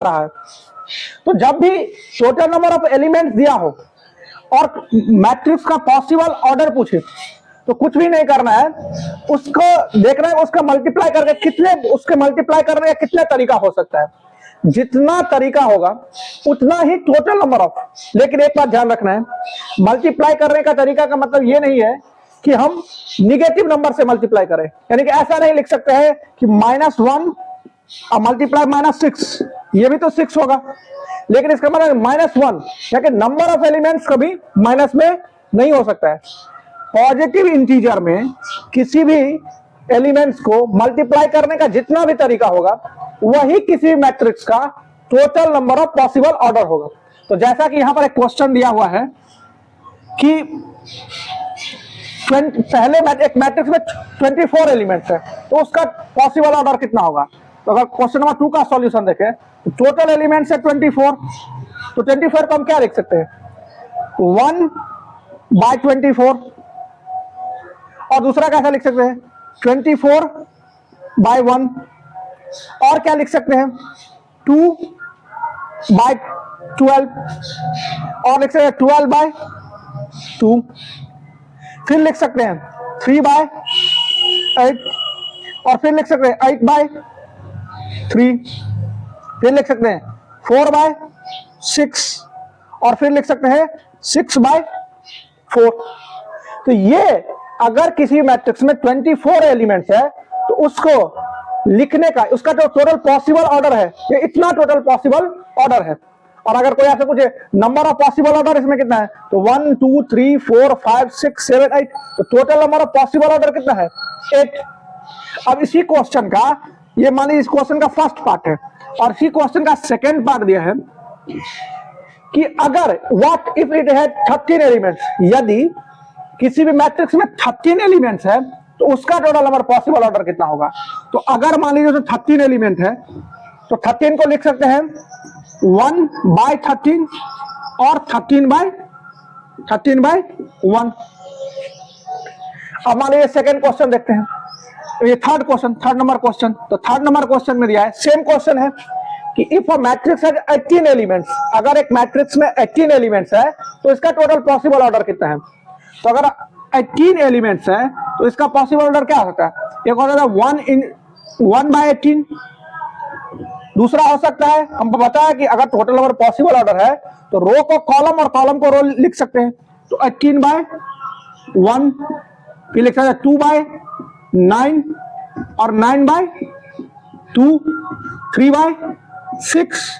रहा है। तो जब भी टोटल नंबर ऑफ एलिमेंट्स दिया हो और मैट्रिक्स का पॉसिबल ऑर्डर पूछे तो कुछ भी नहीं करना है, उसको देखना है उसका मल्टीप्लाई करके करने का कितने तरीका हो सकता है। जितना तरीका होगा उतना ही टोटल नंबर ऑफ। लेकिन एक बात ध्यान रखना है, मल्टीप्लाई करने का तरीका का मतलब ये नहीं है कि हम निगेटिव नंबर से मल्टीप्लाई करें। यानी कि ऐसा नहीं लिख सकते हैं कि -1 मल्टीप्लाई -6, ये भी तो 6 होगा, लेकिन इसका मतलब -1, यानी कि नंबर ऑफ एलिमेंट्स कभी माइनस में नहीं हो सकता है। पॉजिटिव इंटीजर में किसी भी एलिमेंट्स को मल्टीप्लाई करने का जितना भी तरीका होगा वही किसी मैट्रिक्स का total number of possible order होगा। तो जैसा कि यहां पर एक क्वेश्चन दिया हुआ है कि पहले एक मैट्रिक्स में 24 एलिमेंट्स है, तो उसका पॉसिबल ऑर्डर कितना होगा। तो अगर क्वेश्चन नंबर 2 का सॉल्यूशन देखें तो टोटल एलिमेंट्स है 24, तो 24 को हम क्या लिख सकते हैं, 1/24। और दूसरा कैसा लिख सकते हैं, 24/1। और क्या लिख सकते हैं, 2/12। और लिख सकते हैं 12/2। फिर लिख सकते हैं 3/8। और फिर लिख सकते हैं 8/3। फिर लिख सकते हैं 4/6। और फिर लिख सकते हैं 6/4। तो ये अगर किसी मैट्रिक्स में 24 एलिमेंट्स है तो उसको लिखने का उसका जो टोटल पॉसिबल ऑर्डर है, ये इतना टोटल पॉसिबल ऑर्डर है। और अगर कोई आपसे पूछे नंबर ऑफ पॉसिबल ऑर्डर इसमें कितना है, तो 1 2 3 4 5 6 7 8, तो total number of possible order कितना है, 8। अब इसी क्वेश्चन का, ये मान लीजिए इस क्वेश्चन का फर्स्ट पार्ट है, और इसी क्वेश्चन का सेकेंड पार्ट दिया है कि अगर what if it had 13 elements, यदि किसी भी मैट्रिक्स में 13 एलिमेंट्स है तो उसका टोटल नंबर पॉसिबल ऑर्डर कितना होगा। तो अगर मान लीजिए तो 13 एलिमेंट है तो 13 को लिख सकते हैं 1/13 और 13/1। अब मान लीजिए सेकेंड क्वेश्चन देखते हैं, ये थर्ड नंबर क्वेश्चन। तो थर्ड नंबर क्वेश्चन में दिया है, सेम क्वेश्चन है कि if a matrix has 18 elements, अगर एक मैट्रिक्स में 18 एलिमेंट्स है तो इसका टोटल पॉसिबल ऑर्डर कितना है। तो अगर 18 एलिमेंट्स है तो इसका पॉसिबल ऑर्डर क्या हो सकता है, एक हो सकता है 1/18। दूसरा हो सकता है, हमको बताया कि अगर टोटल नंबर पॉसिबल ऑर्डर है तो रो को कॉलम और कॉलम को रो लिख सकते हैं, तो 18/1। फिर लिख सकते हैं 2/9 और 9/2, 3/6।